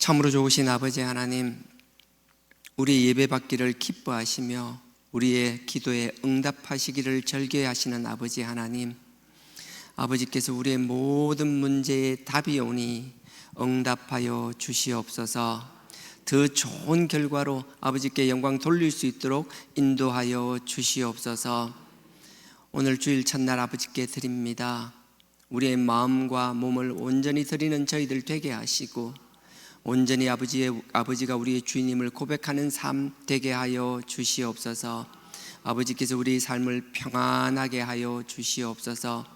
참으로 좋으신 아버지 하나님, 우리 예배받기를 기뻐하시며 우리의 기도에 응답하시기를 절개하시는 아버지 하나님, 아버지께서 우리의 모든 문제에 답이 오니 응답하여 주시옵소서. 더 좋은 결과로 아버지께 영광 돌릴 수 있도록 인도하여 주시옵소서. 오늘 주일 첫날 아버지께 드립니다. 우리의 마음과 몸을 온전히 드리는 저희들 되게 하시고 온전히 아버지가 우리의 주님을 고백하는 삶 되게 하여 주시옵소서. 아버지께서 우리의 삶을 평안하게 하여 주시옵소서.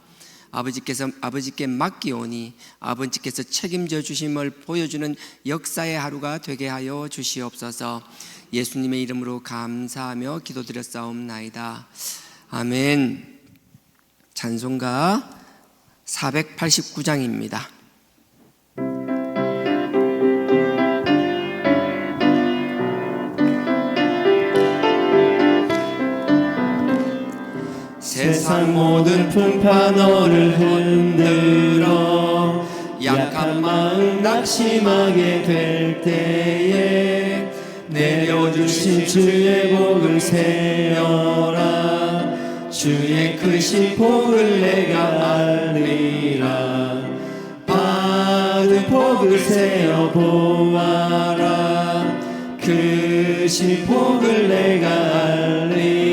아버지께 맡기오니 아버지께서 책임져 주심을 보여주는 역사의 하루가 되게 하여 주시옵소서. 예수님의 이름으로 감사하며 기도드렸사옵나이다. 아멘. 찬송가 489장입니다. 세상 모든 풍파 너를 흔들어 약한 마음 낙심하게 될 때에 내려주신 주의 복을 세어라. 주의 크신 복을 내가 알리라. 받은 복을 세어 보아라. 크신 복을 내가 알리라.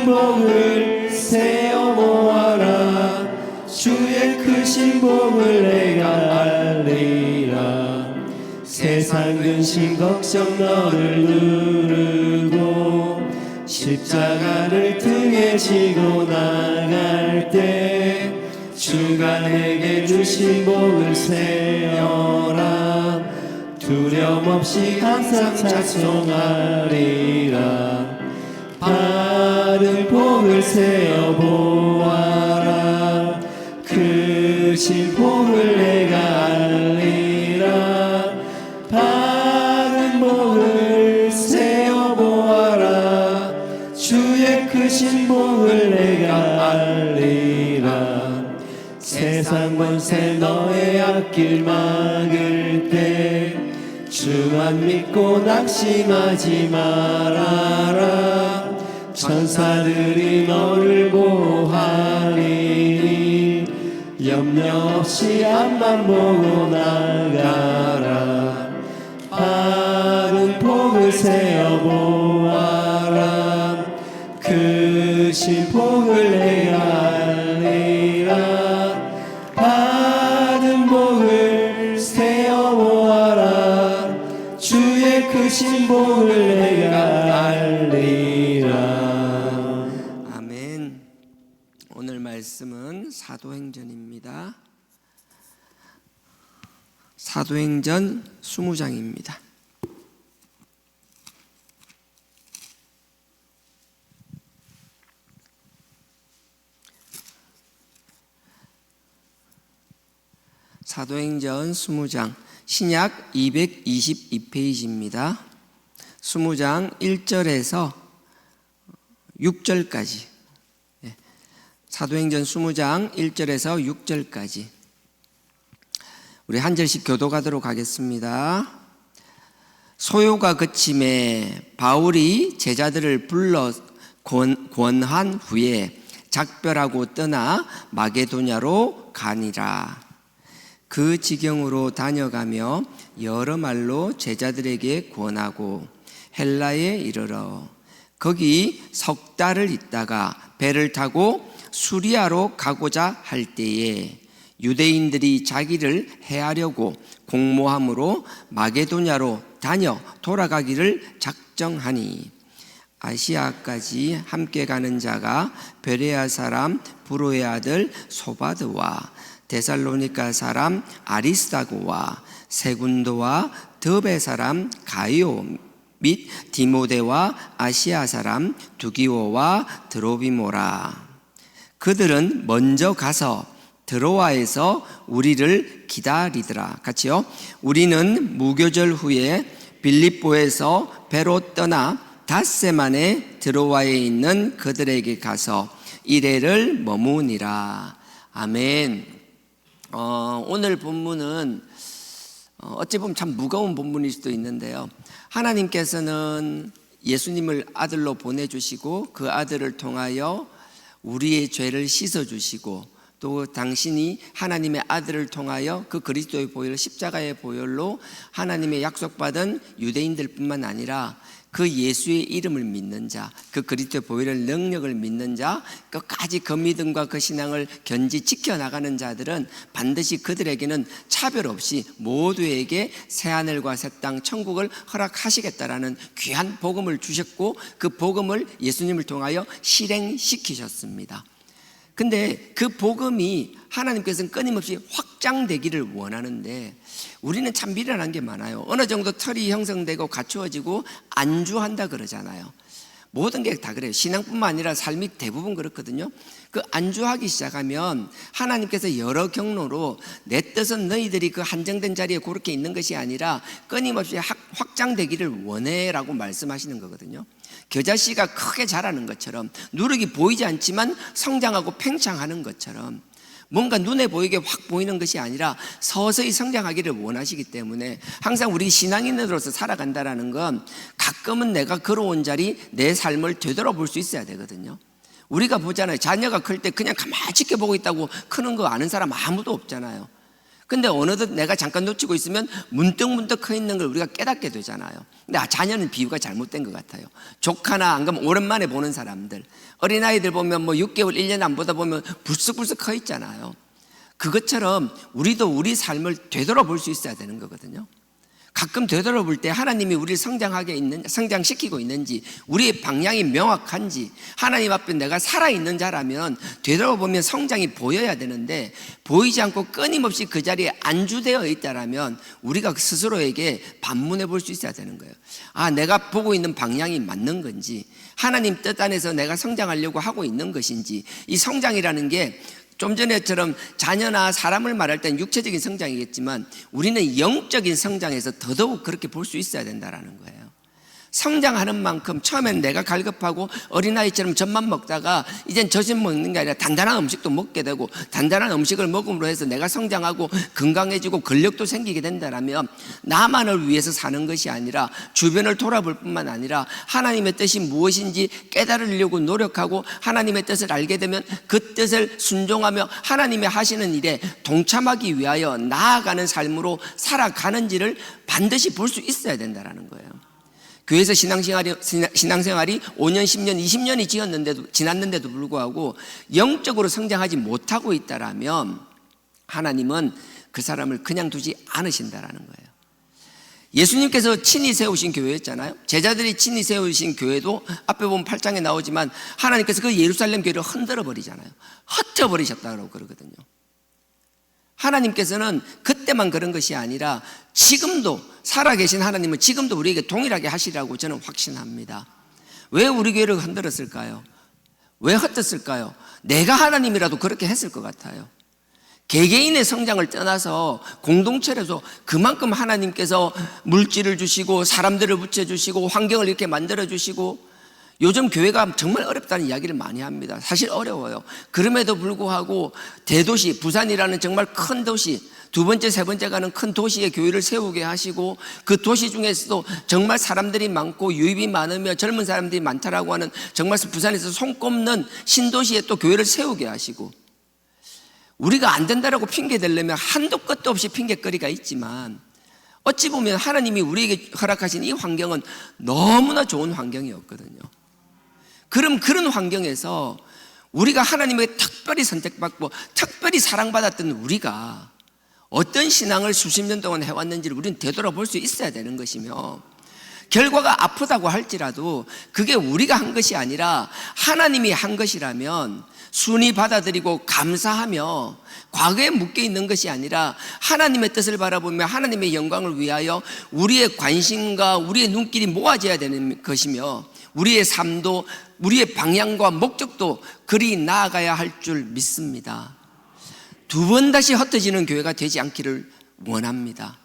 복을 세어 모아라. 주의 크신 복을 내가 알리라. 세상 근심 걱정 너를 누르고 십자가를 등에 지고 나갈 때 주가 내게 주신 복을 세어라. 두려움 없이 항상 찬송하리라. 받은 복을 세어 보아라. 크신 복을 내가 알리라. 받은 복을 세어 보아라. 주의 크신 복을 내가 알리라. 세상 권세 너의 앞길 막을 때 주만 믿고 낙심하지 말아라. 천사들이 너를 보호하리니 염려 없이 앞만 보고 나가라. 받은 복을 세어 보아라. 크신 복을 내가 알리라. 받은 복을 세어 보아라. 주의 크신 복을 내가 알리라. 아멘. 오늘 말씀은 사도행전입니다. 사도행전 20장입니다. 사도행전 20장 신약 222페이지입니다. 20장 1절에서 6절까지, 사도행전 20장 1절에서 6절까지 우리 한 절씩 교독하도록 하겠습니다. 소요가 그침에 바울이 제자들을 불러 권한 후에 작별하고 떠나 마게도냐로 가니라. 그 지경으로 다녀가며 여러 말로 제자들에게 권하고 헬라에 이르러 거기 석 달을 있다가 배를 타고 수리아로 가고자 할 때에 유대인들이 자기를 해하려고 공모함으로 마게도냐로 다녀 돌아가기를 작정하니 아시아까지 함께 가는 자가 베레아 사람 브로의 아들 소바드와 데살로니가 사람 아리스다고와 세군도와 더베 사람 가이오 및 디모데와 아시아 사람 두기오와 드로비모라. 그들은 먼저 가서 드로아에서 우리를 기다리더라. 같이요. 우리는 무교절 후에 빌립보에서 배로 떠나 닷새 만에 드로아에 있는 그들에게 가서 이래를 머무니라. 아멘. 오늘 본문은 어찌 보면 참 무거운 본문일 수도 있는데요. 하나님께서는 예수님을 아들로 보내주시고 그 아들을 통하여 우리의 죄를 씻어주시고 또 당신이 하나님의 아들을 통하여 그 그리스도의 보혈, 십자가의 보혈로 하나님의 약속받은 유대인들뿐만 아니라 그 예수의 이름을 믿는 자, 그 그리스도의 보혈의 능력을 믿는 자, 끝까지 그 믿음과 그 신앙을 견지 지켜나가는 자들은 반드시 그들에게는 차별 없이 모두에게 새하늘과 새 땅 천국을 허락하시겠다라는 귀한 복음을 주셨고 그 복음을 예수님을 통하여 실행시키셨습니다. 근데 그 복음이 하나님께서는 끊임없이 확장되기를 원하는데 우리는 참 미련한 게 많아요. 어느 정도 틀이 형성되고 갖추어지고 안주한다 그러잖아요. 모든 게 다 그래요. 신앙뿐만 아니라 삶이 대부분 그렇거든요. 그 안주하기 시작하면 하나님께서 여러 경로로 내 뜻은 너희들이 그 한정된 자리에 그렇게 있는 것이 아니라 끊임없이 확장되기를 원해라고 말씀하시는 거거든요. 겨자씨가 크게 자라는 것처럼 누룩이 보이지 않지만 성장하고 팽창하는 것처럼 뭔가 눈에 보이게 확 보이는 것이 아니라 서서히 성장하기를 원하시기 때문에 항상 우리 신앙인으로서 살아간다는 건 가끔은 내가 걸어온 자리 내 삶을 되돌아볼 수 있어야 되거든요. 우리가 보잖아요. 자녀가 클 때 그냥 가만히 지켜보고 있다고 크는 거 아는 사람 아무도 없잖아요. 근데 어느덧 내가 잠깐 놓치고 있으면 문득문득 커 있는 걸 우리가 깨닫게 되잖아요. 근데 자녀는 비유가 잘못된 것 같아요. 조카나 안 그러면 오랜만에 보는 사람들, 어린아이들 보면 뭐 6개월, 1년 안 보다 보면 불쑥불쑥 커 있잖아요. 그것처럼 우리도 우리 삶을 되돌아볼 수 있어야 되는 거거든요. 가끔 되돌아볼 때 하나님이 우리를 성장시키고 있는지, 우리의 방향이 명확한지, 하나님 앞에 내가 살아있는 자라면 되돌아보면 성장이 보여야 되는데 보이지 않고 끊임없이 그 자리에 안주되어 있다라면 우리가 스스로에게 반문해 볼 수 있어야 되는 거예요. 아, 내가 보고 있는 방향이 맞는 건지, 하나님 뜻 안에서 내가 성장하려고 하고 있는 것인지. 이 성장이라는 게 좀 전에처럼 자녀나 사람을 말할 땐 육체적인 성장이겠지만 우리는 영적인 성장에서 더더욱 그렇게 볼 수 있어야 된다는 거예요. 성장하는 만큼 처음엔 내가 갈급하고 어린아이처럼 젖만 먹다가 이젠 젖만 먹는 게 아니라 단단한 음식도 먹게 되고 단단한 음식을 먹음으로 해서 내가 성장하고 건강해지고 근력도 생기게 된다면 나만을 위해서 사는 것이 아니라 주변을 돌아볼 뿐만 아니라 하나님의 뜻이 무엇인지 깨달으려고 노력하고 하나님의 뜻을 알게 되면 그 뜻을 순종하며 하나님의 하시는 일에 동참하기 위하여 나아가는 삶으로 살아가는지를 반드시 볼 수 있어야 된다는 거예요. 교회에서 신앙생활이 5년, 10년, 20년이 지났는데도 불구하고 영적으로 성장하지 못하고 있다라면 하나님은 그 사람을 그냥 두지 않으신다라는 거예요. 예수님께서 친히 세우신 교회였잖아요. 제자들이 친히 세우신 교회도 앞에 보면 8장에 나오지만 하나님께서 그 예루살렘 교회를 흔들어 버리잖아요. 흩어 버리셨다고 그러거든요. 하나님께서는 그때만 그런 것이 아니라 지금도 살아계신 하나님은 지금도 우리에게 동일하게 하시라고 저는 확신합니다. 왜 우리 교회를 흔들었을까요? 왜 흩었을까요? 내가 하나님이라도 그렇게 했을 것 같아요. 개개인의 성장을 떠나서 공동체에서 그만큼 하나님께서 물질을 주시고 사람들을 붙여주시고 환경을 이렇게 만들어주시고 요즘 교회가 정말 어렵다는 이야기를 많이 합니다. 사실 어려워요. 그럼에도 불구하고 대도시, 부산이라는 정말 큰 도시, 두 번째, 세 번째 가는 큰 도시에 교회를 세우게 하시고 그 도시 중에서도 정말 사람들이 많고 유입이 많으며 젊은 사람들이 많다라고 하는 정말 부산에서 손꼽는 신도시에 또 교회를 세우게 하시고 우리가 안 된다라고 핑계 대려면 한도 끝도 없이 핑계거리가 있지만 어찌 보면 하나님이 우리에게 허락하신 이 환경은 너무나 좋은 환경이었거든요. 그럼 그런 환경에서 우리가 하나님에게 특별히 선택받고 특별히 사랑받았던 우리가 어떤 신앙을 수십 년 동안 해왔는지를 우리는 되돌아볼 수 있어야 되는 것이며 결과가 아프다고 할지라도 그게 우리가 한 것이 아니라 하나님이 한 것이라면 순히 받아들이고 감사하며 과거에 묶여 있는 것이 아니라 하나님의 뜻을 바라보며 하나님의 영광을 위하여 우리의 관심과 우리의 눈길이 모아져야 되는 것이며 우리의 삶도 우리의 방향과 목적도 그리 나아가야 할 줄 믿습니다. 두 번 다시 흩어지는 교회가 되지 않기를 원합니다.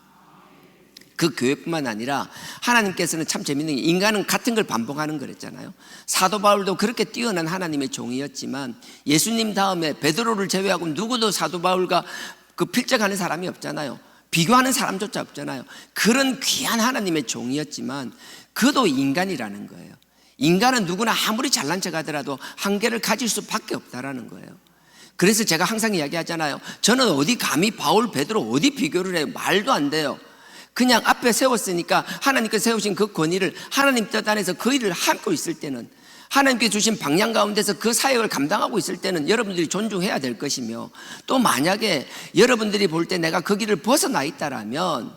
그 교회뿐만 아니라 하나님께서는 참 재밌는 게 인간은 같은 걸 반복하는 거랬잖아요. 사도 바울도 그렇게 뛰어난 하나님의 종이었지만 예수님 다음에 베드로를 제외하고 누구도 사도 바울과 그 필적하는 사람이 없잖아요. 비교하는 사람조차 없잖아요. 그런 귀한 하나님의 종이었지만 그도 인간이라는 거예요. 인간은 누구나 아무리 잘난 척 하더라도 한계를 가질 수밖에 없다라는 거예요. 그래서 제가 항상 이야기하잖아요. 저는 어디 감히 바울, 베드로 어디 비교를 해요? 말도 안 돼요. 그냥 앞에 세웠으니까 하나님께서 세우신 그 권위를 하나님 뜻 안에서 그 일을 하고 있을 때는, 하나님께 주신 방향 가운데서 그 사역을 감당하고 있을 때는 여러분들이 존중해야 될 것이며, 또 만약에 여러분들이 볼 때 내가 그 길을 벗어나 있다라면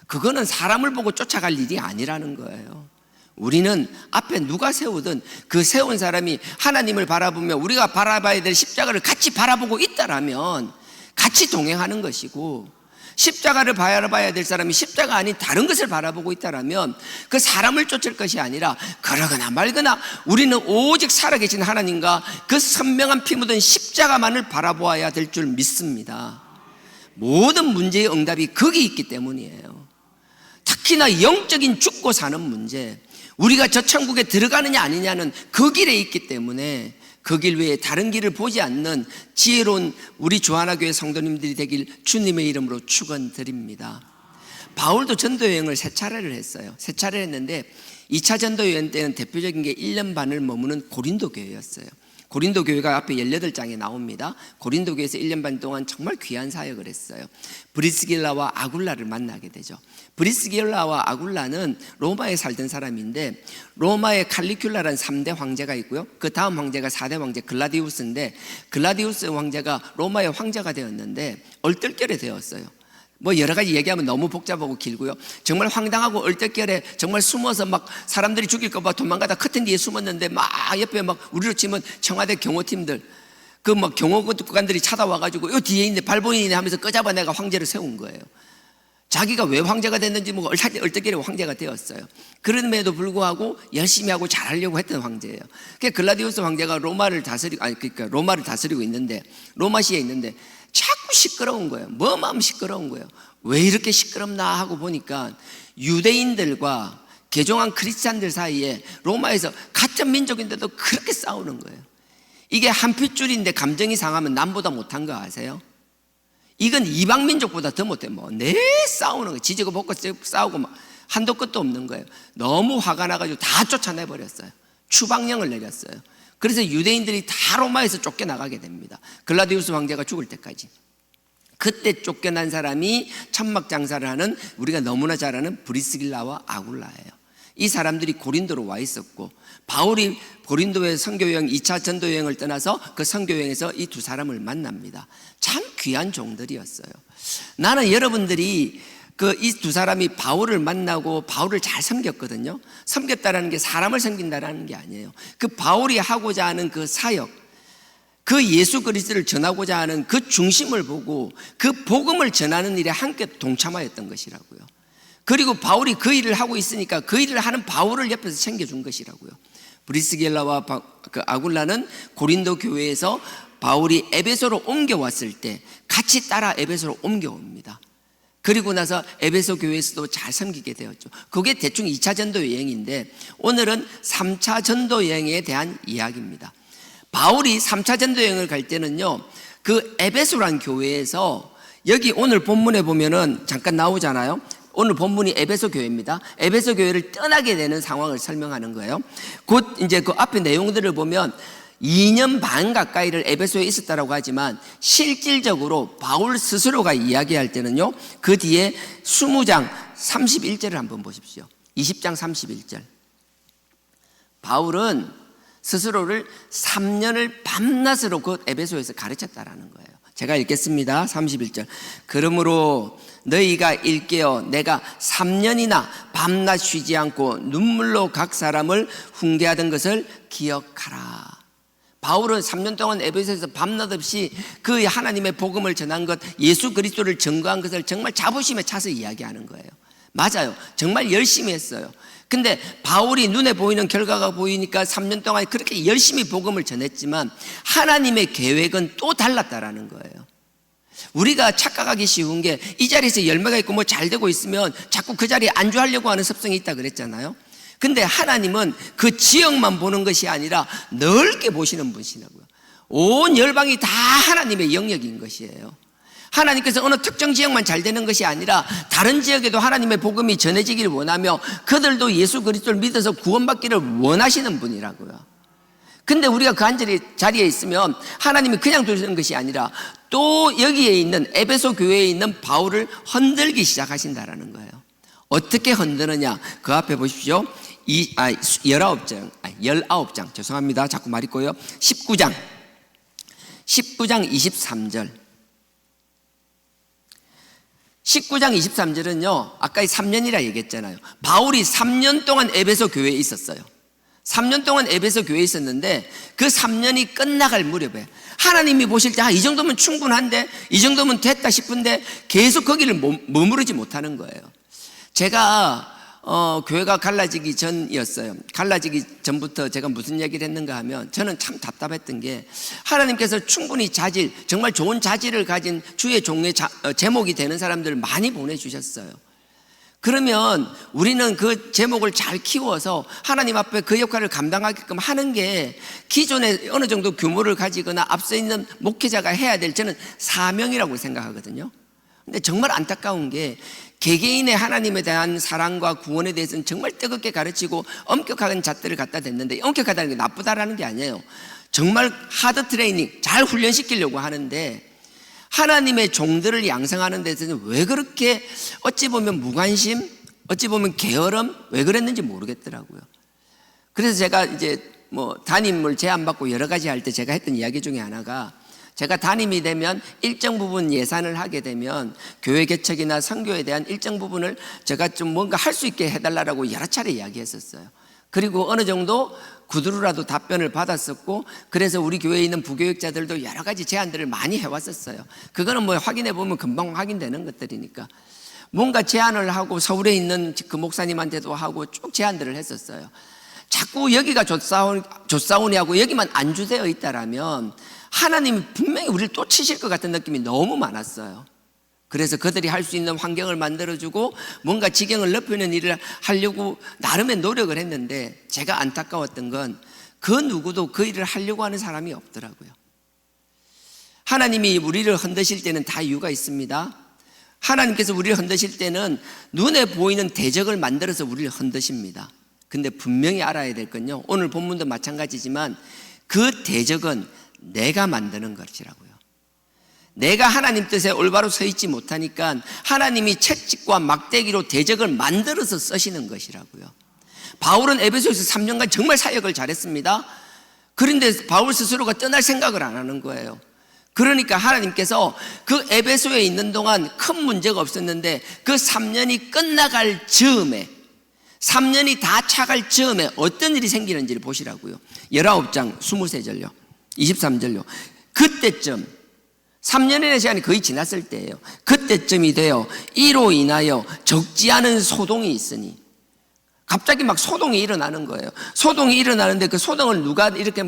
그거는 사람을 보고 쫓아갈 일이 아니라는 거예요. 우리는 앞에 누가 세우든 그 세운 사람이 하나님을 바라보며 우리가 바라봐야 될 십자가를 같이 바라보고 있다라면 같이 동행하는 것이고, 십자가를 바라봐야 될 사람이 십자가 아닌 다른 것을 바라보고 있다라면 그 사람을 쫓을 것이 아니라 그러거나 말거나 우리는 오직 살아계신 하나님과 그 선명한 피 묻은 십자가만을 바라보아야 될 줄 믿습니다. 모든 문제의 응답이 거기 있기 때문이에요. 특히나 영적인 죽고 사는 문제, 우리가 저 천국에 들어가느냐 아니냐는 그 길에 있기 때문에 그 길 외에 다른 길을 보지 않는 지혜로운 우리 주하나교회 성도님들이 되길 주님의 이름으로 축원드립니다. 바울도 전도여행을 3차례를 했어요. 3차례 했는데 2차 전도여행 때는 대표적인 게 1년 반을 머무는 고린도 교회였어요. 고린도 교회가 앞에 18장에 나옵니다. 고린도 교회에서 1년 반 동안 정말 귀한 사역을 했어요. 브리스길라와 아굴라를 만나게 되죠. 브리스길라와 아굴라는 로마에 살던 사람인데, 로마에 칼리큘라라는 3대 황제가 있고요, 그 다음 황제가 4대 황제 글라디우스인데, 글라디우스 황제가 로마의 황제가 되었는데 얼떨결에 되었어요. 뭐 여러 가지 얘기하면 너무 복잡하고 길고요. 정말 황당하고 얼떨결에 정말 숨어서 막 사람들이 죽일까 봐 도망가다 커튼 뒤에 숨었는데 막 옆에 막 우리로 치면 청와대 경호팀들, 그 막 경호관들이 찾아와가지고 요 뒤에 있네, 발본인이네 하면서 끄잡아 내가 황제를 세운 거예요. 자기가 왜 황제가 됐는지 모르고 얼떨결에 황제가 되었어요. 그럼에도 불구하고 열심히 하고 잘하려고 했던 황제예요. 그러니까 글라디우스 황제가 로마를 다스리고 있는데, 로마시에 있는데 자꾸 시끄러운 거예요. 뭐마음 시끄러운 거예요. 왜 이렇게 시끄럽나 하고 보니까 유대인들과 개종한 크리스찬들 사이에 로마에서 같은 민족인데도 그렇게 싸우는 거예요. 이게 한 핏줄인데 감정이 상하면 남보다 못한 거 아세요? 이건 이방 민족보다 더 못해. 내 싸우는 거예요. 지지고 볶고 싸우고 막 한도 끝도 없는 거예요. 너무 화가 나가지고 다 쫓아내버렸어요. 추방령을 내렸어요. 그래서 유대인들이 다 로마에서 쫓겨나가게 됩니다. 글라디우스 황제가 죽을 때까지. 그때 쫓겨난 사람이 천막 장사를 하는, 우리가 너무나 잘 아는 브리스길라와 아굴라예요. 이 사람들이 고린도로 와 있었고, 바울이 고린도의 선교여행 2차 전도여행을 떠나서 그 선교여행에서 이 두 사람을 만납니다. 참 귀한 종들이었어요. 나는 여러분들이 이 두 사람이 바울을 만나고 바울을 잘 섬겼거든요. 섬겼다라는 게 사람을 섬긴다라는 게 아니에요. 그 바울이 하고자 하는 그 사역, 그 예수 그리스도를 전하고자 하는 그 중심을 보고 그 복음을 전하는 일에 함께 동참하였던 것이라고요. 그리고 바울이 그 일을 하고 있으니까 그 일을 하는 바울을 옆에서 챙겨준 것이라고요. 브리스길라와 아굴라는 고린도 교회에서 바울이 에베소로 옮겨왔을 때 같이 따라 에베소로 옮겨옵니다. 그리고 나서 에베소 교회에서도 잘 섬기게 되었죠. 그게 대충 2차 전도 여행인데, 오늘은 3차 전도 여행에 대한 이야기입니다. 바울이 3차 전도 여행을 갈 때는요, 그 에베소란 교회에서, 여기 오늘 본문에 보면은 잠깐 나오잖아요. 오늘 본문이 에베소 교회입니다. 에베소 교회를 떠나게 되는 상황을 설명하는 거예요. 곧 이제 그 앞에 내용들을 보면 2년 반 가까이를 에베소에 있었다라고 하지만, 실질적으로 바울 스스로가 이야기할 때는요, 그 뒤에 20장 31절을 한번 보십시오. 20장 31절. 바울은 스스로를 3년을 밤낮으로 그 에베소에서 가르쳤다라는 거예요. 제가 읽겠습니다. 31절. 그러므로 너희가 일깨어 내가 3년이나 밤낮 쉬지 않고 눈물로 각 사람을 훈계하던 것을 기억하라. 바울은 3년 동안 에베소에서 밤낮 없이 그 하나님의 복음을 전한 것, 예수 그리스도를 증거한 것을 정말 자부심에 차서 이야기하는 거예요. 맞아요. 정말 열심히 했어요. 근데 바울이 눈에 보이는 결과가 보이니까 3년 동안 그렇게 열심히 복음을 전했지만 하나님의 계획은 또 달랐다라는 거예요. 우리가 착각하기 쉬운 게, 이 자리에서 열매가 있고 뭐 잘 되고 있으면 자꾸 그 자리에 안주하려고 하는 습성이 있다 그랬잖아요. 근데 하나님은 그 지역만 보는 것이 아니라 넓게 보시는 분이시라고요. 온 열방이 다 하나님의 영역인 것이에요. 하나님께서 어느 특정 지역만 잘 되는 것이 아니라 다른 지역에도 하나님의 복음이 전해지기를 원하며 그들도 예수 그리스도를 믿어서 구원받기를 원하시는 분이라고요. 근데 우리가 그 한 자리에 있으면 하나님이 그냥 두시는 것이 아니라 또 여기에 있는 에베소 교회에 있는 바울을 흔들기 시작하신다라는 거예요. 어떻게 흔드느냐? 그 앞에 보십시오. 19장 죄송합니다. 자꾸 말 잊고요. 19장 23절 19장 23절은요 아까 3년이라 얘기했잖아요. 바울이 3년 동안 에베소 교회에 있었어요. 3년 동안 에베소 교회에 있었는데 그 3년이 끝나갈 무렵에 하나님이 보실 때 이 정도면 충분한데, 이 정도면 됐다 싶은데 계속 거기를 머무르지 못하는 거예요. 제가 교회가 갈라지기 전이었어요. 갈라지기 전부터 제가 무슨 얘기를 했는가 하면 저는 참 답답했던 게 하나님께서 충분히 자질, 정말 좋은 자질을 가진 주의 종의 제목이 되는 사람들을 많이 보내주셨어요. 그러면 우리는 그 제목을 잘 키워서 하나님 앞에 그 역할을 감당하게끔 하는 게 기존에 어느 정도 규모를 가지거나 앞서 있는 목회자가 해야 될 저는 사명이라고 생각하거든요. 근데 정말 안타까운 게 개개인의 하나님에 대한 사랑과 구원에 대해서는 정말 뜨겁게 가르치고 엄격한 잣대를 갖다 댔는데, 엄격하다는 게 나쁘다라는 게 아니에요. 정말 하드 트레이닝 잘 훈련시키려고 하는데 하나님의 종들을 양성하는 데서는 왜 그렇게 어찌 보면 무관심, 어찌 보면 게으름, 왜 그랬는지 모르겠더라고요. 그래서 제가 이제 담임을 제안받고 여러 가지 할 때 제가 했던 이야기 중에 하나가, 제가 담임이 되면 일정 부분 예산을 하게 되면 교회 개척이나 선교에 대한 일정 부분을 제가 좀 뭔가 할 수 있게 해달라고 여러 차례 이야기했었어요. 그리고 어느 정도 구두로라도 답변을 받았었고, 그래서 우리 교회에 있는 부교육자들도 여러 가지 제안들을 많이 해왔었어요. 그거는 확인해 보면 금방 확인되는 것들이니까 뭔가 제안을 하고 서울에 있는 그 목사님한테도 하고 쭉 제안들을 했었어요. 자꾸 여기가 좋사오니 하고 여기만 안주되어 있다라면 하나님이 분명히 우리를 또 치실 것 같은 느낌이 너무 많았어요. 그래서 그들이 할 수 있는 환경을 만들어주고 뭔가 지경을 넓히는 일을 하려고 나름의 노력을 했는데, 제가 안타까웠던 건 그 누구도 그 일을 하려고 하는 사람이 없더라고요. 하나님이 우리를 흔드실 때는 다 이유가 있습니다. 하나님께서 우리를 흔드실 때는 눈에 보이는 대적을 만들어서 우리를 흔드십니다. 근데 분명히 알아야 될 건요, 오늘 본문도 마찬가지지만 그 대적은 내가 만드는 것이라고요. 내가 하나님 뜻에 올바로 서 있지 못하니까 하나님이 채찍과 막대기로 대적을 만들어서 쓰시는 것이라고요. 바울은 에베소에서 3년간 정말 사역을 잘했습니다. 그런데 바울 스스로가 떠날 생각을 안 하는 거예요. 그러니까 하나님께서 그 에베소에 있는 동안 큰 문제가 없었는데 그 3년이 끝나갈 즈음에, 3년이 다 차갈 즈음에 어떤 일이 생기는지를 보시라고요. 19장 23절요 23절요 그때쯤 3년의 시간이 거의 지났을 때예요. 그때쯤이 되어 이로 인하여 적지 않은 소동이 있으니, 갑자기 막 소동이 일어나는 거예요. 소동이 일어나는데 그 소동을 누가 이렇게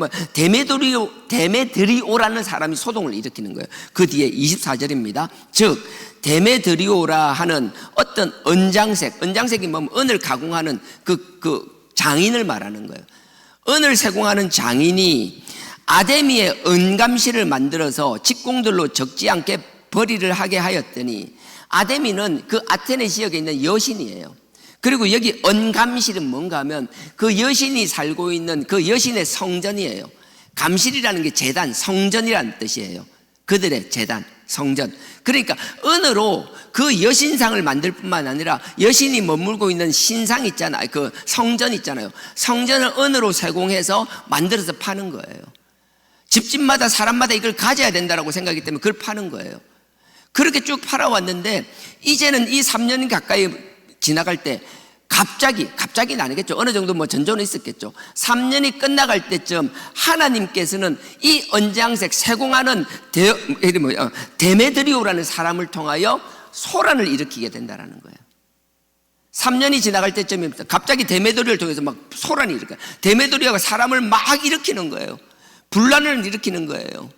데메드리오라는 사람이 소동을 일으키는 거예요. 그 뒤에 24절입니다. 즉 데메드리오라 하는 어떤 은장색이 은을 가공하는 그 장인을 말하는 거예요. 은을 세공하는 장인이 아데미의 은감실을 만들어서 직공들로 적지 않게 벌이를 하게 하였더니, 아데미는 그 아테네 지역에 있는 여신이에요. 그리고 여기 은감실은 뭔가 하면 그 여신이 살고 있는 그 여신의 성전이에요. 감실이라는 게 제단, 성전이라는 뜻이에요. 그들의 제단, 성전. 그러니까 은으로 그 여신상을 만들 뿐만 아니라 여신이 머물고 있는 신상 있잖아요. 그 성전 있잖아요. 성전을 은으로 세공해서 만들어서 파는 거예요. 집집마다 사람마다 이걸 가져야 된다고 생각하기 때문에 그걸 파는 거예요. 그렇게 쭉 팔아왔는데 이제는 이 3년 가까이 지나갈 때 갑자기는 아니겠죠. 어느 정도 전조는 있었겠죠. 3년이 끝나갈 때쯤 하나님께서는 이 은장색 세공하는 데메드리오라는 사람을 통하여 소란을 일으키게 된다는 거예요. 3년이 지나갈 때쯤입니다. 갑자기 데메드리오를 통해서 막 소란이 일으켜요. 데메드리오가 사람을 막 일으키는 거예요. 분란을 일으키는 거예요.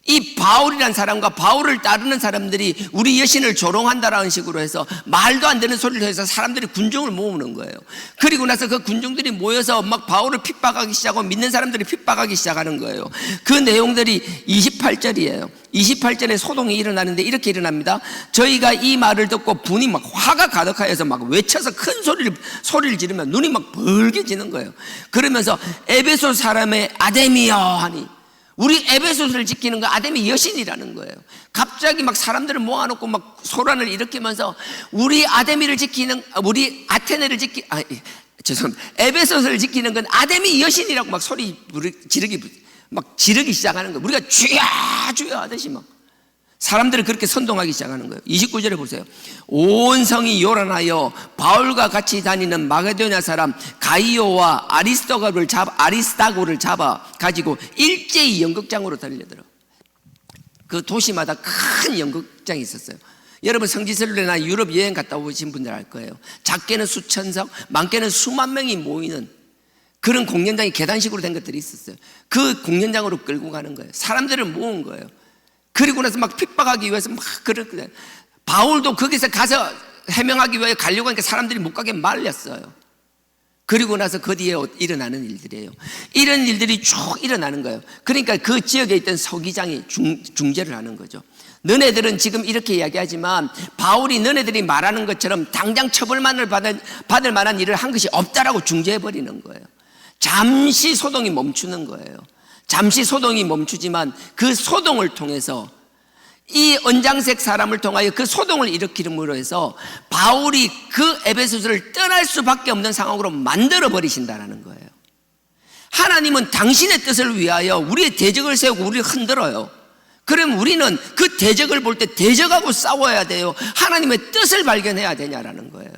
이 바울이란 사람과 바울을 따르는 사람들이 우리 여신을 조롱한다라는 식으로 해서 말도 안 되는 소리를 해서 사람들이 군중을 모으는 거예요. 그리고 나서 그 군중들이 모여서 막 바울을 핍박하기 시작하고 믿는 사람들이 핍박하기 시작하는 거예요. 그 내용들이 28절이에요. 28절에 소동이 일어나는데 이렇게 일어납니다. 저희가 이 말을 듣고 분이 막 화가 가득하여서 막 외쳐서 큰 소리를 지르면 눈이 막 벌게지는 거예요. 그러면서 에베소 사람의 아데미여 하니, 우리 에베소를 지키는 거 아데미 여신이라는 거예요. 갑자기 막 사람들을 모아놓고 막 소란을 일으키면서 우리 아데미를 지키는, 우리 아테네를 죄송합니다. 에베소를 지키는 건 아데미 여신이라고 막 소리 지르기 시작하는 거예요. 우리가 주야 주야 하듯이 막 사람들을 그렇게 선동하기 시작하는 거예요. 29절에 보세요. 온 성이 요란하여 바울과 같이 다니는 마게도냐 사람 가이오와 아리스다고를 잡아 가지고 일제히 연극장으로 달려들어. 그 도시마다 큰 연극장이 있었어요. 여러분 성지순례나 유럽 여행 갔다 오신 분들 알 거예요. 작게는 수천석, 많게는 수만 명이 모이는 그런 공연장이 계단식으로 된 것들이 있었어요. 그 공연장으로 끌고 가는 거예요. 사람들을 모은 거예요. 그리고 나서 막 핍박하기 위해서 막 그렇게, 바울도 거기서 가서 해명하기 위해 가려고 하니까 사람들이 못 가게 말렸어요. 그리고 나서 그 뒤에 일어나는 일들이에요. 이런 일들이 쭉 일어나는 거예요. 그러니까 그 지역에 있던 서기장이 중재를 하는 거죠. 너네들은 지금 이렇게 이야기하지만 바울이 너네들이 말하는 것처럼 당장 처벌만을 받을 만한 일을 한 것이 없다라고 중재해버리는 거예요. 잠시 소동이 멈추는 거예요. 잠시 소동이 멈추지만 그 소동을 통해서 이 언장색 사람을 통하여 그 소동을 일으킴으로 해서 바울이 그 에베소서를 떠날 수밖에 없는 상황으로 만들어 버리신다는 거예요. 하나님은 당신의 뜻을 위하여 우리의 대적을 세우고 우리를 흔들어요. 그럼 우리는 그 대적을 볼 때 대적하고 싸워야 돼요? 하나님의 뜻을 발견해야 되냐라는 거예요.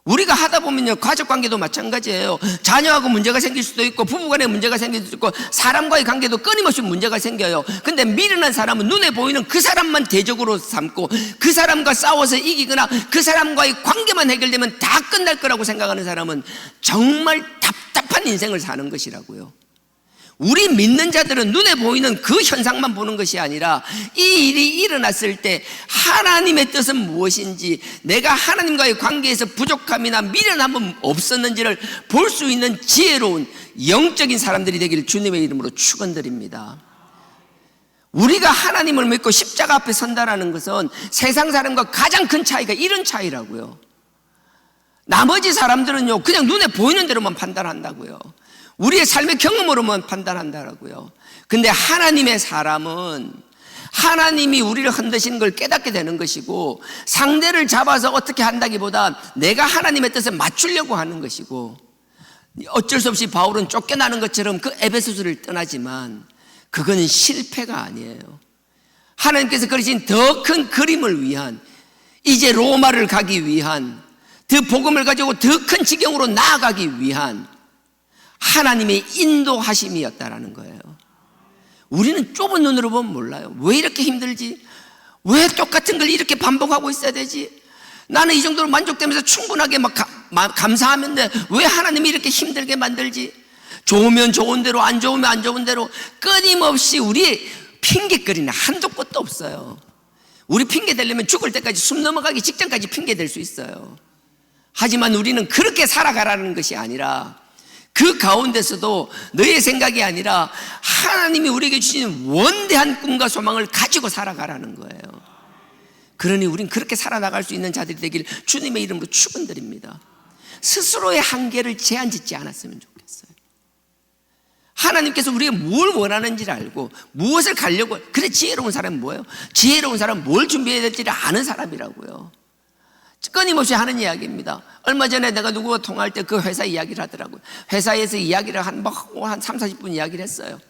우리가 하다 보면요, 가족관계도 마찬가지예요. 자녀하고 문제가 생길 수도 있고 부부간에 문제가 생길 수도 있고 사람과의 관계도 끊임없이 문제가 생겨요. 근데 미련한 사람은 눈에 보이는 그 사람만 대적으로 삼고 그 사람과 싸워서 이기거나 그 사람과의 관계만 해결되면 다 끝날 거라고 생각하는 사람은 정말 답답한 인생을 사는 것이라고요. 우리 믿는 자들은 눈에 보이는 그 현상만 보는 것이 아니라 이 일이 일어났을 때 하나님의 뜻은 무엇인지, 내가 하나님과의 관계에서 부족함이나 미련함은 없었는지를 볼 수 있는 지혜로운 영적인 사람들이 되기를 주님의 이름으로 축원드립니다. 우리가 하나님을 믿고 십자가 앞에 선다라는 것은 세상 사람과 가장 큰 차이가 이런 차이라고요. 나머지 사람들은요, 그냥 눈에 보이는 대로만 판단한다고요. 우리의 삶의 경험으로만 판단한다라고요. 근데 하나님의 사람은 하나님이 우리를 흔드시는 걸 깨닫게 되는 것이고, 상대를 잡아서 어떻게 한다기보다 내가 하나님의 뜻에 맞추려고 하는 것이고, 어쩔 수 없이 바울은 쫓겨나는 것처럼 그 에베소서를 떠나지만 그건 실패가 아니에요. 하나님께서 그리신 더 큰 그림을 위한, 이제 로마를 가기 위한, 그 복음을 가지고 더 큰 지경으로 나아가기 위한 하나님의 인도하심이었다라는 거예요. 우리는 좁은 눈으로 보면 몰라요. 왜 이렇게 힘들지? 왜 똑같은 걸 이렇게 반복하고 있어야 되지? 나는 이 정도로 만족되면서 충분하게 막 감사하면 돼. 왜 하나님이 이렇게 힘들게 만들지? 좋으면 좋은 대로, 안 좋으면 안 좋은 대로 끊임없이 우리 핑계거리는 한도 끝도 없어요. 우리 핑계 대려면 죽을 때까지, 숨 넘어가기 직전까지 핑계 댈 수 있어요. 하지만 우리는 그렇게 살아가라는 것이 아니라 그 가운데서도 너의 생각이 아니라 하나님이 우리에게 주신 원대한 꿈과 소망을 가지고 살아가라는 거예요. 그러니 우린 그렇게 살아나갈 수 있는 자들이 되길 주님의 이름으로 축원드립니다. 스스로의 한계를 제한 짓지 않았으면 좋겠어요. 하나님께서 우리가 뭘 원하는지를 알고 무엇을 가려고, 그래 지혜로운 사람은 뭐예요? 지혜로운 사람은 뭘 준비해야 될지를 아는 사람이라고요. 끊임없이 하는 이야기입니다. 얼마 전에 내가 누구와 통화할 때 그 회사 이야기를 하더라고요. 회사에서 이야기를 한 3, 40분 이야기를 했어요.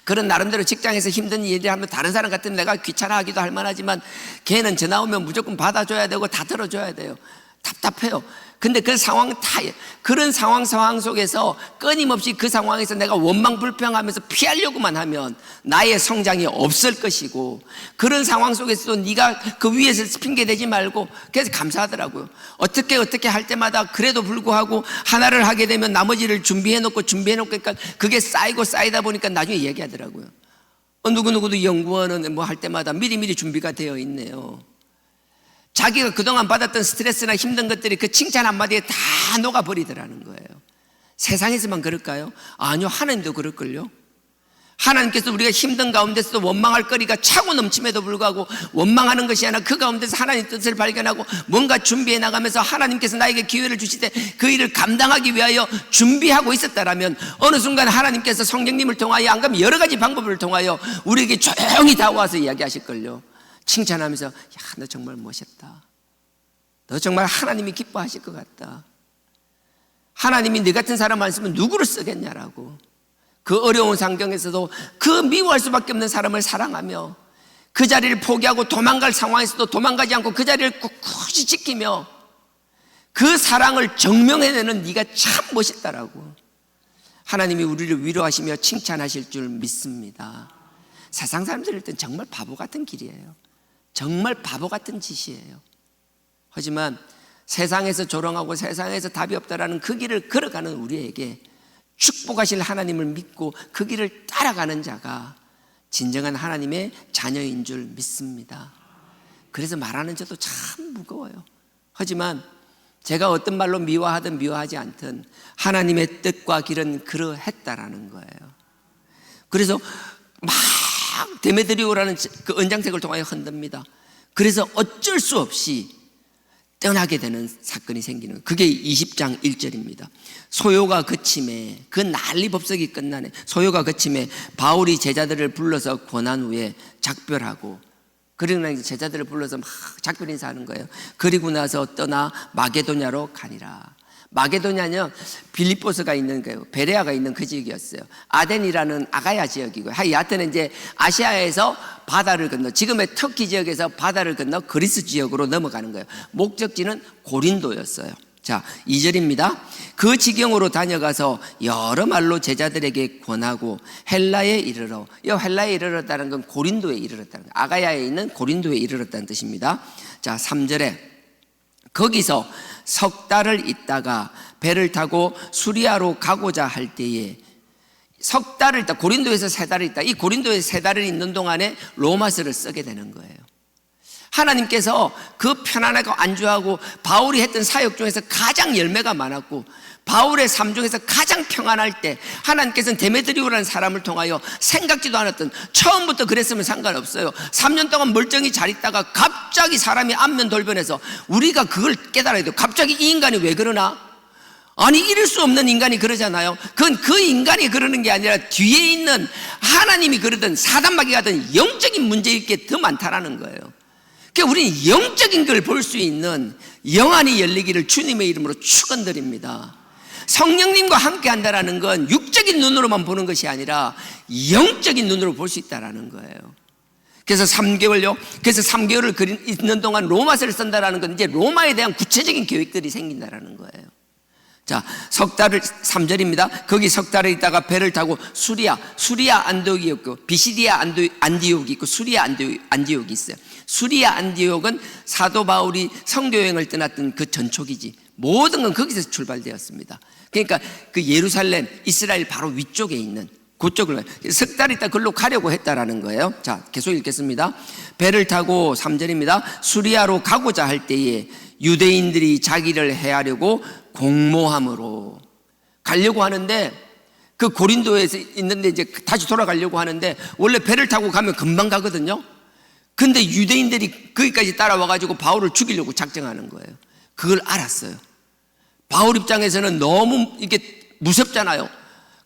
그런 나름대로 직장에서 힘든 일을 하면 다른 사람 같으면 내가 귀찮아하기도 할 만하지만 걔는 전화 오면 무조건 받아줘야 되고 다 들어줘야 돼요. 답답해요. 근데 그 상황 그런 상황 속에서 끊임없이 그 상황에서 내가 원망불평하면서 피하려고만 하면 나의 성장이 없을 것이고, 그런 상황 속에서도 네가 그 위에서 핑계대지 말고, 그래서 감사하더라고요. 어떻게 할 때마다 그래도 불구하고 하나를 하게 되면 나머지를 준비해놓고 그러니까 그게 쌓이다 보니까 나중에 얘기하더라고요. 누구누구도 연구원은 뭐 할 때마다 미리미리 준비가 되어 있네요. 자기가 그동안 받았던 스트레스나 힘든 것들이 그 칭찬 한마디에 다 녹아버리더라는 거예요. 세상에서만 그럴까요? 아니요, 하나님도 그럴걸요. 하나님께서 우리가 힘든 가운데서도 원망할 거리가 차고 넘침에도 불구하고 원망하는 것이 아니라 그 가운데서 하나님의 뜻을 발견하고 뭔가 준비해 나가면서 하나님께서 나에게 기회를 주실 때 그 일을 감당하기 위하여 준비하고 있었다라면 어느 순간 하나님께서 성령님을 통하여 안 그러면 여러 가지 방법을 통하여 우리에게 조용히 다가와서 이야기하실걸요. 칭찬하면서 야, 너 정말 멋있다. 너 정말 하나님이 기뻐하실 것 같다. 하나님이 네 같은 사람 안 쓰면 누구를 쓰겠냐라고. 그 어려운 상황에서도 그 미워할 수밖에 없는 사람을 사랑하며 그 자리를 포기하고 도망갈 상황에서도 도망가지 않고 그 자리를 꿋꿋이 지키며 그 사랑을 증명해내는 네가 참 멋있다라고 하나님이 우리를 위로하시며 칭찬하실 줄 믿습니다. 세상 사람들일 땐 정말 바보 같은 길이에요. 정말 바보 같은 짓이에요. 하지만 세상에서 조롱하고 세상에서 답이 없다라는 그 길을 걸어가는 우리에게 축복하실 하나님을 믿고 그 길을 따라가는 자가 진정한 하나님의 자녀인 줄 믿습니다. 그래서 말하는 저도 참 무거워요. 하지만 제가 어떤 말로 미워하든 미워하지 않든 하나님의 뜻과 길은 그러했다라는 거예요. 그래서 막 데메드리오라는 그 언장색을 통하여 흔듭니다. 그래서 어쩔 수 없이 떠나게 되는 사건이 생기는, 그게 20장 1절입니다. 소요가 그침에, 그 난리 법석이 끝나네. 소요가 그침에 바울이 제자들을 불러서 권한 후에 작별하고, 그리고 이제 제자들을 불러서 막 작별 인사하는 거예요. 그리고 나서 떠나 마게도냐로 가니라. 마게도냐는 빌립보스가 있는 거예요. 베레아가 있는 그 지역이었어요. 아덴이라는 아가야 지역이고요. 하여튼 이제 아시아에서 바다를 건너, 지금의 터키 지역에서 바다를 건너 그리스 지역으로 넘어가는 거예요. 목적지는 고린도였어요. 자, 2절입니다. 그 지경으로 다녀가서 여러 말로 제자들에게 권하고 헬라에 이르러, 이 헬라에 이르렀다는 건 고린도에 이르렀다는 거예요. 아가야에 있는 고린도에 이르렀다는 뜻입니다. 자, 3절에 거기서 석 달을 있다가 배를 타고 수리아로 가고자 할 때에, 석 달을 있다, 고린도에서 세 달을 있다. 이 고린도에 세 달을 있는 동안에 로마서를 쓰게 되는 거예요. 하나님께서 그 편안하고 안주하고 바울이 했던 사역 중에서 가장 열매가 많았고 바울의 삶 중에서 가장 평안할 때 하나님께서는 데메드리오라는 사람을 통하여 생각지도 않았던, 처음부터 그랬으면 상관없어요. 3년 동안 멀쩡히 잘 있다가 갑자기 사람이 안면 돌변해서 우리가 그걸 깨달아야 돼요. 갑자기 이 인간이 왜 그러나? 아니, 이럴 수 없는 인간이 그러잖아요. 그건 그 인간이 그러는 게 아니라 뒤에 있는 하나님이 그러든 사단마귀가 하든 영적인 문제일 게 더 많다라는 거예요. 그러니까 우리는 영적인 걸 볼 수 있는 영안이 열리기를 주님의 이름으로 축원드립니다. 성령님과 함께 한다라는 건 육적인 눈으로만 보는 것이 아니라 영적인 눈으로 볼 수 있다라는 거예요. 그래서 3개월요. 그래서 3개월을 있는 동안 로마서를 쓴다라는 건 이제 로마에 대한 구체적인 계획들이 생긴다라는 거예요. 자, 석 달을, 3절입니다. 거기 석 달을 있다가 배를 타고 수리아 안디옥이 있고 비시디아 안디옥이 있고 수리아 안디옥이 있어요. 수리아 안디옥은 사도 바울이 선교여행을 떠났던 그 전초기지. 모든 건 거기서 출발되었습니다. 그러니까 그 예루살렘, 이스라엘 바로 위쪽에 있는 그쪽을 석 달 있다 그걸로 가려고 했다라는 거예요. 자, 계속 읽겠습니다. 배를 타고 3절입니다. 수리아로 가고자 할 때에 유대인들이 자기를 해하려고 공모함으로 가려고 하는데, 그 고린도에서 있는데 이제 다시 돌아가려고 하는데 원래 배를 타고 가면 금방 가거든요. 근데 유대인들이 거기까지 따라와가지고 바울을 죽이려고 작정하는 거예요. 그걸 알았어요. 바울 입장에서는 너무 이게 무섭잖아요.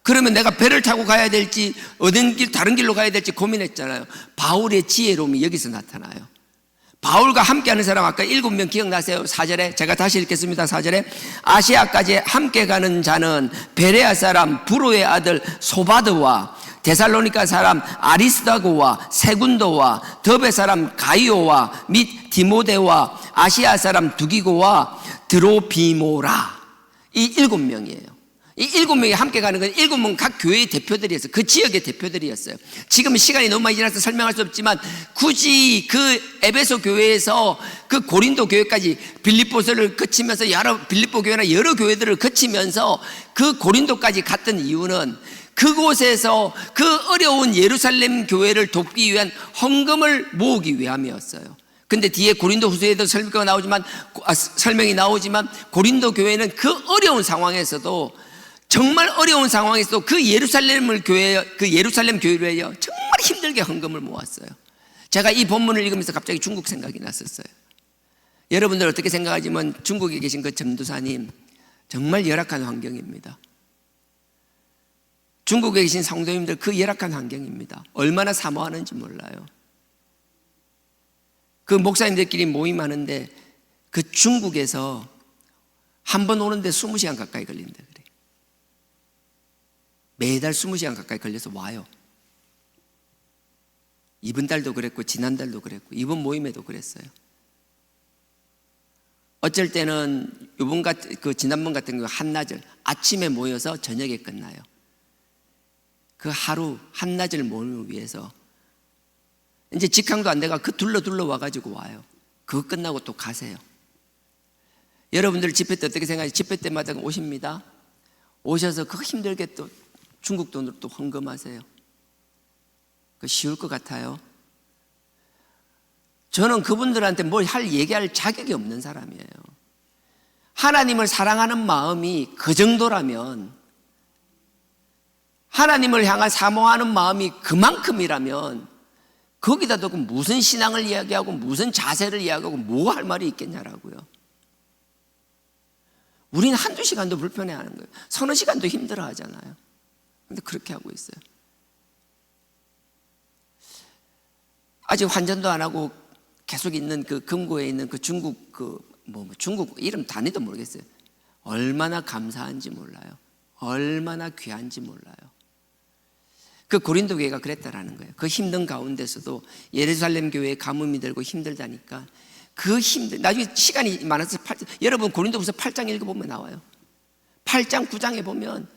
그러면 내가 배를 타고 가야 될지 어떤 길, 다른 길로 가야 될지 고민했잖아요. 바울의 지혜로움이 여기서 나타나요. 바울과 함께하는 사람 아까 7명 기억나세요? 4절에 제가 다시 읽겠습니다. 4절에 아시아까지 함께 가는 자는 베레아 사람 브로의 아들 소바드와 데살로니가 사람 아리스다고와 세군도와 더베 사람 가이오와 및 디모데와 아시아 사람 두기고와 드로비모라. 이 7명이에요. 이 7명이 함께 가는 건 7명 각 교회의 대표들이었어요. 그 지역의 대표들이었어요. 지금 시간이 너무 많이 지나서 설명할 수 없지만 굳이 그 에베소 교회에서 그 고린도 교회까지 빌립보서를 거치면서 빌립보 교회나 여러 교회들을 거치면서 그 고린도까지 갔던 이유는 그곳에서 그 어려운 예루살렘 교회를 돕기 위한 헌금을 모으기 위함이었어요. 근데 뒤에 고린도 후서에도 설명이 나오지만 고린도 교회는 그 어려운 상황에서도, 정말 어려운 상황에서도 그 예루살렘 교회를 정말 힘들게 헌금을 모았어요. 제가 이 본문을 읽으면서 갑자기 중국 생각이 났었어요. 여러분들 어떻게 생각하지만 중국에 계신 그 전도사님 정말 열악한 환경입니다. 중국에 계신 성도님들 그 열악한 환경입니다. 얼마나 사모하는지 몰라요. 그 목사님들끼리 모임하는데 그 중국에서 한 번 오는데 20시간 가까이 걸린다 그래요. 매달 20시간 가까이 걸려서 와요. 이번 달도 그랬고 지난달도 그랬고 이번 모임에도 그랬어요. 어쩔 때는 지난번 같은 경우 한낮을 아침에 모여서 저녁에 끝나요. 그 하루 한낮을 모임을 위해서 이제 직항도 안 돼가 그 둘러 와가지고 와요. 그거 끝나고 또 가세요. 여러분들 집회 때 어떻게 생각하세요? 집회 때마다 오십니다. 오셔서 그거 힘들게 또 중국 돈으로 또 헌금하세요. 그 쉬울 것 같아요? 저는 그분들한테 뭘 얘기할 자격이 없는 사람이에요. 하나님을 사랑하는 마음이 그 정도라면, 하나님을 향한 사모하는 마음이 그만큼이라면 거기다 더 무슨 신앙을 이야기하고 무슨 자세를 이야기하고 뭐 할 말이 있겠냐라고요. 우리는 한두 시간도 불편해하는 거예요. 서너 시간도 힘들어하잖아요. 근데 그렇게 하고 있어요. 아직 환전도 안 하고 계속 있는 그 금고에 있는 그 중국 중국 이름 단위도 모르겠어요. 얼마나 감사한지 몰라요. 얼마나 귀한지 몰라요. 그 고린도 교회가 그랬다라는 거예요. 그 힘든 가운데서도 예루살렘 교회에 가뭄이 들고 힘들다니까 나중에 시간이 많아서 여러분 고린도후서 8장 읽어보면 나와요. 8장 9장에 보면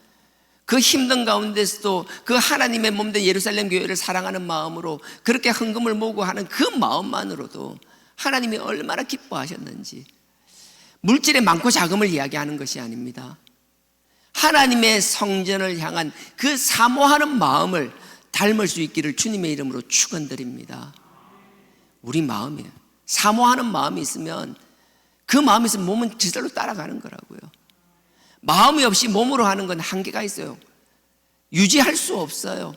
그 힘든 가운데서도 그 하나님의 몸된 예루살렘 교회를 사랑하는 마음으로 그렇게 헌금을 모으고 하는 그 마음만으로도 하나님이 얼마나 기뻐하셨는지. 물질의 많고 작음을 이야기하는 것이 아닙니다. 하나님의 성전을 향한 그 사모하는 마음을 닮을 수 있기를 주님의 이름으로 축원드립니다. 우리 마음이에요. 사모하는 마음이 있으면 그 마음이 있으면 몸은 저절로 따라가는 거라고요. 마음이 없이 몸으로 하는 건 한계가 있어요. 유지할 수 없어요.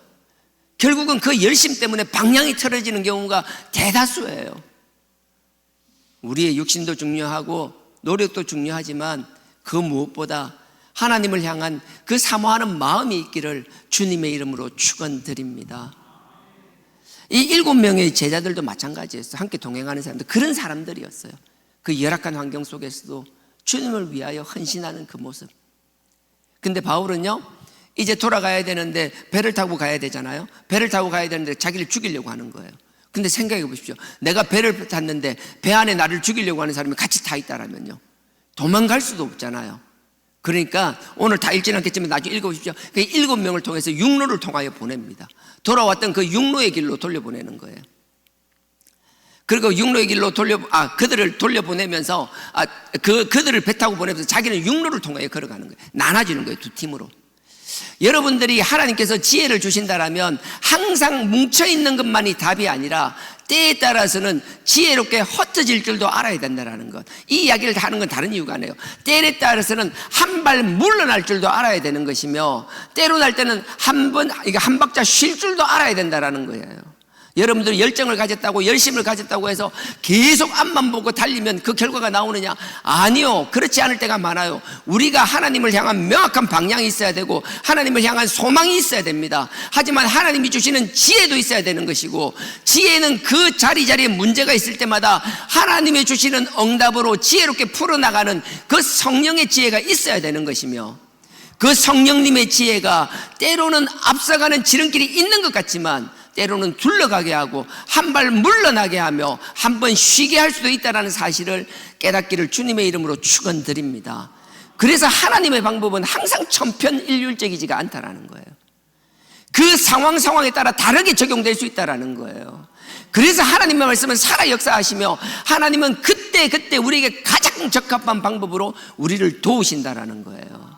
결국은 그 열심 때문에 방향이 틀어지는 경우가 대다수예요. 우리의 육신도 중요하고 노력도 중요하지만 그 무엇보다 하나님을 향한 그 사모하는 마음이 있기를 주님의 이름으로 축원드립니다. 이 7명의 제자들도 마찬가지였어요. 함께 동행하는 사람들, 그런 사람들이었어요. 그 열악한 환경 속에서도 주님을 위하여 헌신하는 그 모습. 근데 바울은요, 이제 돌아가야 되는데 배를 타고 가야 되잖아요. 배를 타고 가야 되는데 자기를 죽이려고 하는 거예요. 근데 생각해 보십시오. 내가 배를 탔는데 배 안에 나를 죽이려고 하는 사람이 같이 타 있다라면요, 도망갈 수도 없잖아요. 그러니까 오늘 다 읽지는 않겠지만 나중에 읽어보십시오. 그 7명을 통해서 육로를 통하여 보냅니다. 돌아왔던 그 육로의 길로 돌려보내는 거예요. 그리고 육로의 길로 그들을 돌려보내면서 그들을 배 타고 보내면서 자기는 육로를 통하여 걸어가는 거예요. 나눠지는 거예요, 두 팀으로. 여러분들이 하나님께서 지혜를 주신다라면 항상 뭉쳐있는 것만이 답이 아니라 때에 따라서는 지혜롭게 흩어질 줄도 알아야 된다는 것. 이 이야기를 하는 건 다른 이유가 아니에요. 때에 따라서는 한 발 물러날 줄도 알아야 되는 것이며, 때로 날 때는 한 박자 쉴 줄도 알아야 된다는 거예요. 여러분들이 열정을 가졌다고, 열심을 가졌다고 해서 계속 앞만 보고 달리면 그 결과가 나오느냐? 아니요, 그렇지 않을 때가 많아요. 우리가 하나님을 향한 명확한 방향이 있어야 되고 하나님을 향한 소망이 있어야 됩니다. 하지만 하나님이 주시는 지혜도 있어야 되는 것이고, 지혜는 그 자리자리에 문제가 있을 때마다 하나님이 주시는 응답으로 지혜롭게 풀어나가는 그 성령의 지혜가 있어야 되는 것이며, 그 성령님의 지혜가 때로는 앞서가는 지름길이 있는 것 같지만 때로는 둘러가게 하고 한 발 물러나게 하며 한 번 쉬게 할 수도 있다는 사실을 깨닫기를 주님의 이름으로 축원드립니다. 그래서 하나님의 방법은 항상 천편일률적이지가 않다라는 거예요. 그 상황에 따라 다르게 적용될 수 있다라는 거예요. 그래서 하나님의 말씀은 살아 역사하시며 하나님은 그때 우리에게 가장 적합한 방법으로 우리를 도우신다라는 거예요.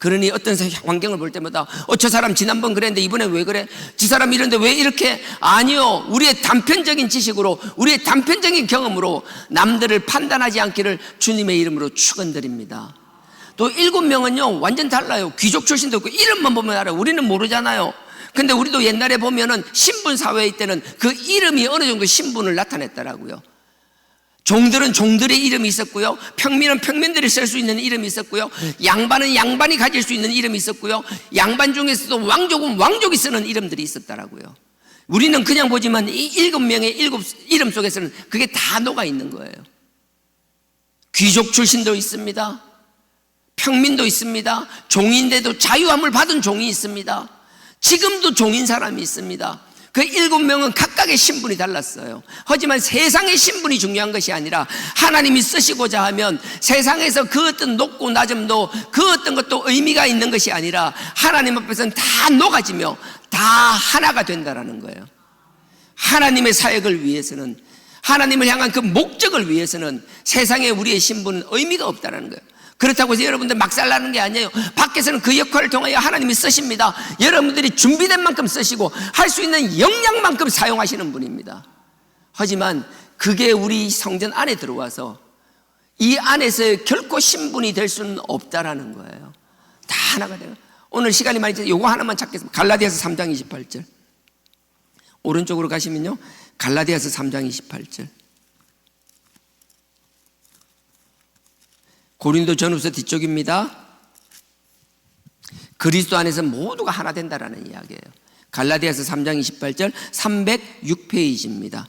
그러니 어떤 환경을 볼 때마다 저 사람 지난번 그랬는데 이번에 왜 그래? 지 사람 이런데 왜 이렇게? 아니요, 우리의 단편적인 지식으로, 우리의 단편적인 경험으로 남들을 판단하지 않기를 주님의 이름으로 축원드립니다. 또 7명은요 완전 달라요. 귀족 출신도 있고 이름만 보면 알아요. 우리는 모르잖아요. 근데 우리도 옛날에 보면은 신분 사회일 때는 그 이름이 어느 정도 신분을 나타냈더라고요. 종들은 종들의 이름이 있었고요, 평민은 평민들이 쓸 수 있는 이름이 있었고요, 양반은 양반이 가질 수 있는 이름이 있었고요, 양반 중에서도 왕족은 왕족이 쓰는 이름들이 있었더라고요. 우리는 그냥 보지만 이 7명의 이름 속에서는 그게 다 녹아 있는 거예요. 귀족 출신도 있습니다, 평민도 있습니다, 종인데도 자유함을 받은 종이 있습니다, 지금도 종인 사람이 있습니다. 그 7명은 각각의 신분이 달랐어요. 하지만 세상의 신분이 중요한 것이 아니라 하나님이 쓰시고자 하면 세상에서 그 어떤 높고 낮음도 그 어떤 것도 의미가 있는 것이 아니라 하나님 앞에서는 다 녹아지며 다 하나가 된다라는 거예요. 하나님의 사역을 위해서는, 하나님을 향한 그 목적을 위해서는 세상에 우리의 신분은 의미가 없다라는 거예요. 그렇다고 해서 여러분들 막살나는 게 아니에요. 밖에서는 그 역할을 통하여 하나님이 쓰십니다. 여러분들이 준비된 만큼 쓰시고 할 수 있는 역량만큼 사용하시는 분입니다. 하지만 그게 우리 성전 안에 들어와서 이 안에서 결코 신분이 될 수는 없다라는 거예요. 다 하나가 돼요. 오늘 시간이 많이 있어서 요거 하나만 찾겠습니다. 갈라디아서 3장 28절. 오른쪽으로 가시면요, 갈라디아서 3장 28절. 고린도 전후서 뒤쪽입니다. 그리스도 안에서 모두가 하나 된다라는 이야기예요. 갈라디아서 3장 28절 306페이지입니다.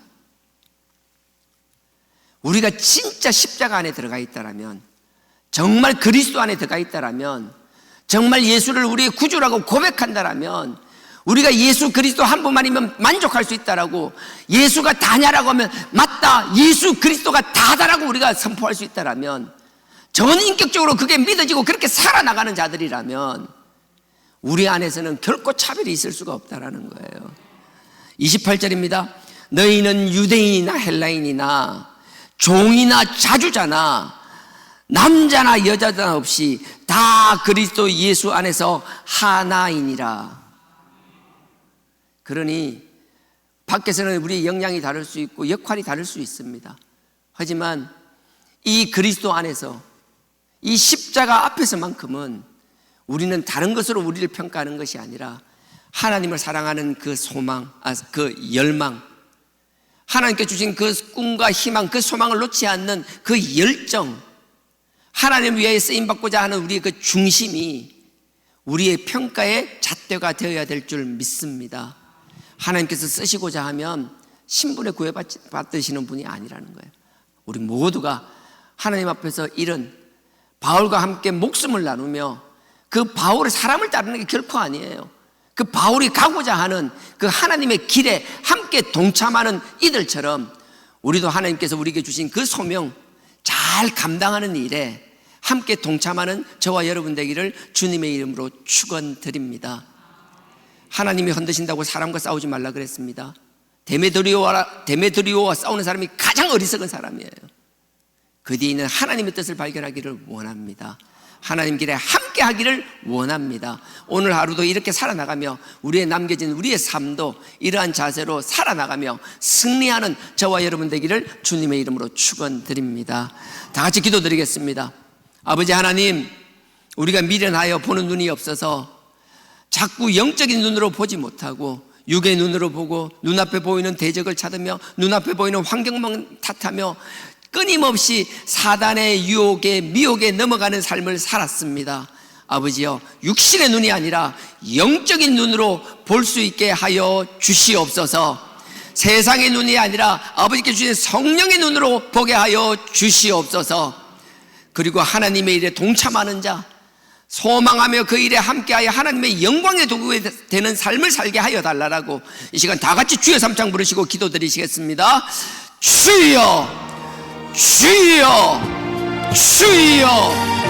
우리가 진짜 십자가 안에 들어가 있다라면, 정말 그리스도 안에 들어가 있다라면, 정말 예수를 우리의 구주라고 고백한다라면, 우리가 예수 그리스도 한 분만이면 만족할 수 있다라고, 예수가 다냐라고 하면 맞다, 예수 그리스도가 다다라고 우리가 선포할 수 있다라면, 전인격적으로 그게 믿어지고 그렇게 살아나가는 자들이라면 우리 안에서는 결코 차별이 있을 수가 없다라는 거예요. 28절입니다. 너희는 유대인이나 헬라인이나 종이나 자주자나 남자나 여자나 없이 다 그리스도 예수 안에서 하나이니라. 그러니 밖에서는 우리의 역량이 다를 수 있고 역할이 다를 수 있습니다. 하지만 이 그리스도 안에서, 이 십자가 앞에서만큼은 우리는 다른 것으로 우리를 평가하는 것이 아니라 하나님을 사랑하는 그 소망, 그 열망, 하나님께 주신 그 꿈과 희망, 그 소망을 놓지 않는 그 열정, 하나님 위하여 쓰임받고자 하는 우리의 그 중심이 우리의 평가의 잣대가 되어야 될 줄 믿습니다. 하나님께서 쓰시고자 하면 신분에 구애받으시는 분이 아니라는 거예요. 우리 모두가 하나님 앞에서 이런 바울과 함께 목숨을 나누며 그 바울의 사람을 따르는 게 결코 아니에요. 그 바울이 가고자 하는 그 하나님의 길에 함께 동참하는 이들처럼 우리도 하나님께서 우리에게 주신 그 소명 잘 감당하는 일에 함께 동참하는 저와 여러분 되기를 주님의 이름으로 축원드립니다. 하나님이 흔드신다고 사람과 싸우지 말라 그랬습니다. 데메드리오와 싸우는 사람이 가장 어리석은 사람이에요. 그 뒤에 있는 하나님의 뜻을 발견하기를 원합니다. 하나님 길에 함께 하기를 원합니다. 오늘 하루도 이렇게 살아나가며 우리의 남겨진 우리의 삶도 이러한 자세로 살아나가며 승리하는 저와 여러분 되기를 주님의 이름으로 축원드립니다. 다 같이 기도드리겠습니다. 아버지 하나님, 우리가 미련하여 보는 눈이 없어서 자꾸 영적인 눈으로 보지 못하고 육의 눈으로 보고 눈앞에 보이는 대적을 찾으며 눈앞에 보이는 환경만 탓하며 끊임없이 사단의 유혹에 미혹에 넘어가는 삶을 살았습니다. 아버지여, 육신의 눈이 아니라 영적인 눈으로 볼 수 있게 하여 주시옵소서. 세상의 눈이 아니라 아버지께 주신 성령의 눈으로 보게 하여 주시옵소서. 그리고 하나님의 일에 동참하는 자, 소망하며 그 일에 함께하여 하나님의 영광의 도구가 되는 삶을 살게 하여 달라라고 이 시간 다 같이 주여 삼창 부르시고 기도드리시겠습니다. 주여, 주여, 주여.